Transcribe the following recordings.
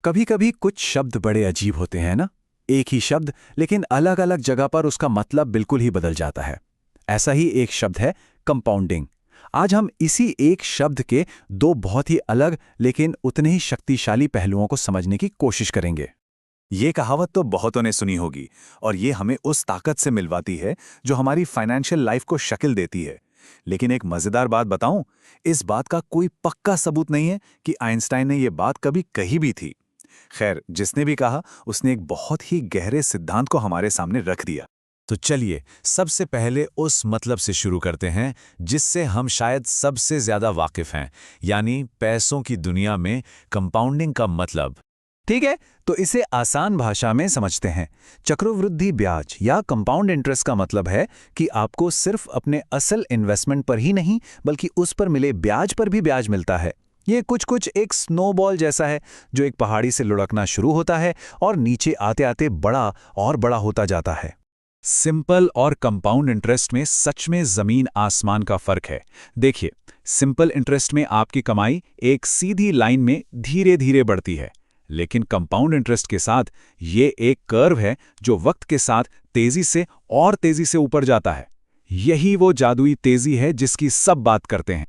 कभी कभी कुछ शब्द बड़े अजीब होते हैं ना। एक ही शब्द लेकिन अलग अलग जगह पर उसका मतलब बिल्कुल ही बदल जाता है। ऐसा ही एक शब्द है कंपाउंडिंग। आज हम इसी एक शब्द के दो बहुत ही अलग लेकिन उतने ही शक्तिशाली पहलुओं को समझने की कोशिश करेंगे। ये कहावत तो बहुतों ने सुनी होगी और ये हमें उस ताकत से मिलवाती है जो हमारी फाइनेंशियल लाइफ को शक्ल देती है। लेकिन एक मजेदार बात बताऊं, इस बात का कोई पक्का सबूत नहीं है कि आइंस्टाइन ने ये बात कभी कही भी थी। खैर, जिसने भी कहा उसने एक बहुत ही गहरे सिद्धांत को हमारे सामने रख दिया। तो चलिए सबसे पहले उस मतलब से शुरू करते हैं जिससे हम शायद सबसे ज्यादा वाकिफ हैं, यानी पैसों की दुनिया में कंपाउंडिंग का मतलब। ठीक है, तो इसे आसान भाषा में समझते हैं। चक्रवृद्धि ब्याज या कंपाउंड इंटरेस्ट का मतलब है कि आपको सिर्फ अपने असल इन्वेस्टमेंट पर ही नहीं बल्कि उस पर मिले ब्याज पर भी ब्याज मिलता है। ये कुछ कुछ एक स्नोबॉल जैसा है जो एक पहाड़ी से लुढ़कना शुरू होता है और नीचे आते आते बड़ा और बड़ा होता जाता है। सिंपल और कंपाउंड इंटरेस्ट में सच में जमीन आसमान का फर्क है। देखिए, सिंपल इंटरेस्ट में आपकी कमाई एक सीधी लाइन में धीरे धीरे बढ़ती है, लेकिन कंपाउंड इंटरेस्ट के साथ ये एक कर्व है जो वक्त के साथ तेजी से और तेजी से ऊपर जाता है। यही वो जादुई तेजी है जिसकी सब बात करते हैं।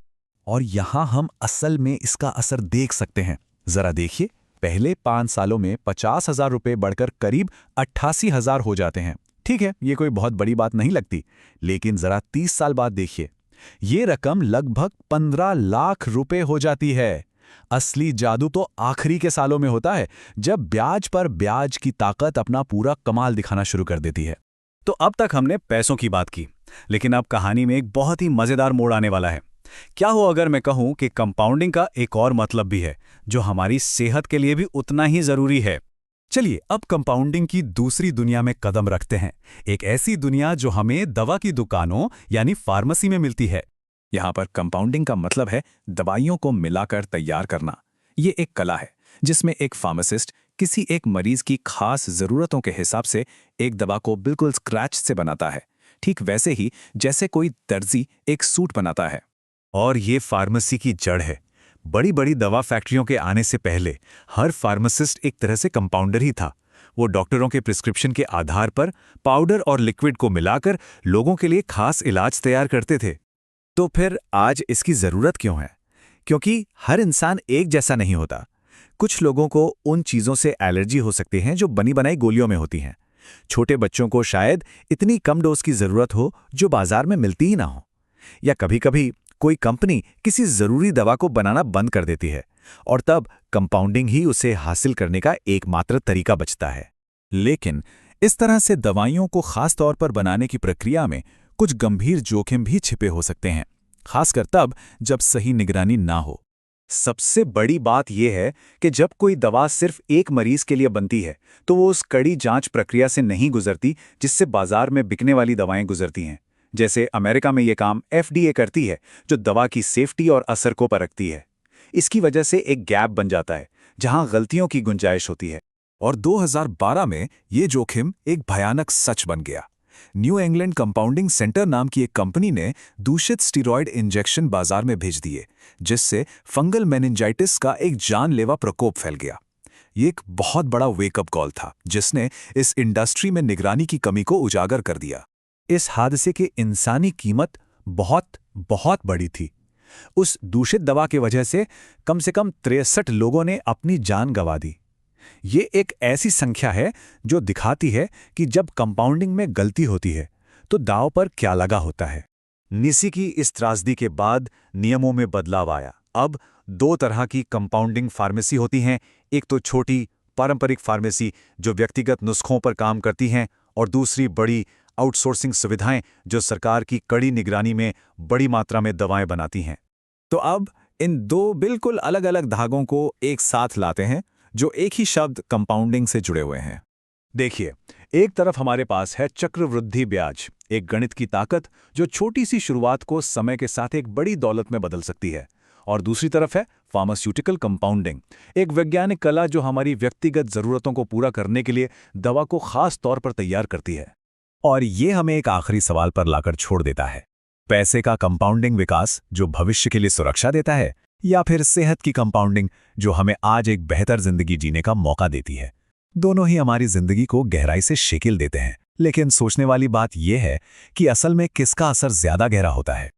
और यहां हम असल में इसका असर देख सकते हैं। जरा देखिए, पहले 5 सालों में 50,000 रुपये बढ़कर करीब 88,000 हो जाते हैं। ठीक है, ये कोई बहुत बड़ी बात नहीं लगती, लेकिन जरा 30 साल बाद देखिए, ये रकम लगभग 15 लाख रुपए हो जाती है। असली जादू तो आखिरी के सालों में होता है, जब ब्याज पर ब्याज की ताकत अपना पूरा कमाल दिखाना शुरू कर देती है। तो अब तक हमने पैसों की बात की, लेकिन अब कहानी में एक बहुत ही मजेदार मोड़ आने वाला है। क्या हो अगर मैं कहूं कि कंपाउंडिंग का एक और मतलब भी है जो हमारी सेहत के लिए भी उतना ही जरूरी है। चलिए अब कंपाउंडिंग की दूसरी दुनिया में कदम रखते हैं, एक ऐसी दुनिया जो हमें दवा की दुकानों यानी फार्मेसी में मिलती है। यहाँ पर कंपाउंडिंग का मतलब है दवाइयों को मिलाकर तैयार करना। ये एक कला है जिसमें एक फार्मासिस्ट किसी एक मरीज की खास जरूरतों के हिसाब से एक दवा को बिल्कुल स्क्रैच से बनाता है, ठीक वैसे ही जैसे कोई दर्जी एक सूट बनाता है। और ये फार्मेसी की जड़ है। बड़ी बड़ी दवा फैक्ट्रियों के आने से पहले हर फार्मासिस्ट एक तरह से कंपाउंडर ही था। वो डॉक्टरों के प्रिस्क्रिप्शन के आधार पर पाउडर और लिक्विड को मिलाकर लोगों के लिए खास इलाज तैयार करते थे। तो फिर आज इसकी जरूरत क्यों है? क्योंकि हर इंसान एक जैसा नहीं होता। कुछ लोगों को उन चीजों से एलर्जी हो सकती है जो बनी बनाई गोलियों में होती हैं। छोटे बच्चों को शायद इतनी कम डोज की जरूरत हो जो बाजार में मिलती ही ना हो। या कभी-कभी कोई कंपनी किसी जरूरी दवा को बनाना बंद कर देती है और तब कंपाउंडिंग ही उसे हासिल करने का एकमात्र तरीका बचता है। लेकिन इस तरह से दवाइयों को खास तौर पर बनाने की प्रक्रिया में कुछ गंभीर जोखिम भी छिपे हो सकते हैं, खासकर तब जब सही निगरानी ना हो। सबसे बड़ी बात यह है कि जब कोई दवा सिर्फ एक मरीज के लिए बनती है तो वो उस कड़ी जांच प्रक्रिया से नहीं गुजरती जिससे बाजार में बिकने वाली दवाएं गुजरती हैं। जैसे अमेरिका में ये काम FDA करती है, जो दवा की सेफ्टी और असर को परखती है। इसकी वजह से एक गैप बन जाता है जहां गलतियों की गुंजाइश होती है। और 2012 में ये जोखिम एक भयानक सच बन गया। न्यू इंग्लैंड कंपाउंडिंग सेंटर नाम की एक कंपनी ने दूषित स्टीरॉयड इंजेक्शन बाजार में भेज दिए, जिससे फंगल मेनिंजाइटिस का एक जानलेवा प्रकोप फैल गया। ये एक बहुत बड़ा वेकअप कॉल था जिसने इस इंडस्ट्री में निगरानी की कमी को उजागर कर दिया। इस हादसे की इंसानी कीमत बहुत बहुत बड़ी थी। उस दूषित दवा की वजह से कम 63 लोगों ने अपनी जान गंवा दी। ये एक ऐसी संख्या है जो दिखाती है कि जब कंपाउंडिंग में गलती होती है तो दांव पर क्या लगा होता है। निसी की इस त्रासदी के बाद नियमों में बदलाव आया। अब 2 तरह की कंपाउंडिंग फार्मेसी होती हैं। एक तो छोटी पारंपरिक फार्मेसी जो व्यक्तिगत नुस्खों पर काम करती हैं, और दूसरी बड़ी आउटसोर्सिंग सुविधाएं जो सरकार की कड़ी निगरानी में बड़ी मात्रा में दवाएं बनाती हैं। तो अब इन 2 बिल्कुल अलग-अलग धागों को एक साथ लाते हैं जो एक ही शब्द कंपाउंडिंग से जुड़े हुए हैं। देखिए, एक तरफ हमारे पास है चक्रवृद्धि ब्याज, एक गणित की ताकत जो छोटी सी शुरुआत को समय के साथ एक बड़ी दौलत में बदल सकती है। और दूसरी तरफ है फार्मास्यूटिकल कंपाउंडिंग, एक वैज्ञानिक कला जो हमारी व्यक्तिगत जरूरतों को पूरा करने के लिए दवा को खास तौर पर तैयार करती है। और ये हमें एक आखिरी सवाल पर लाकर छोड़ देता है, पैसे का कंपाउंडिंग विकास जो भविष्य के लिए सुरक्षा देता है या फिर सेहत की कंपाउंडिंग जो हमें आज एक बेहतर जिंदगी जीने का मौका देती है। दोनों ही हमारी जिंदगी को गहराई से शेकिल देते हैं, लेकिन सोचने वाली बात यह है कि असल में किसका असर ज्यादा गहरा होता है।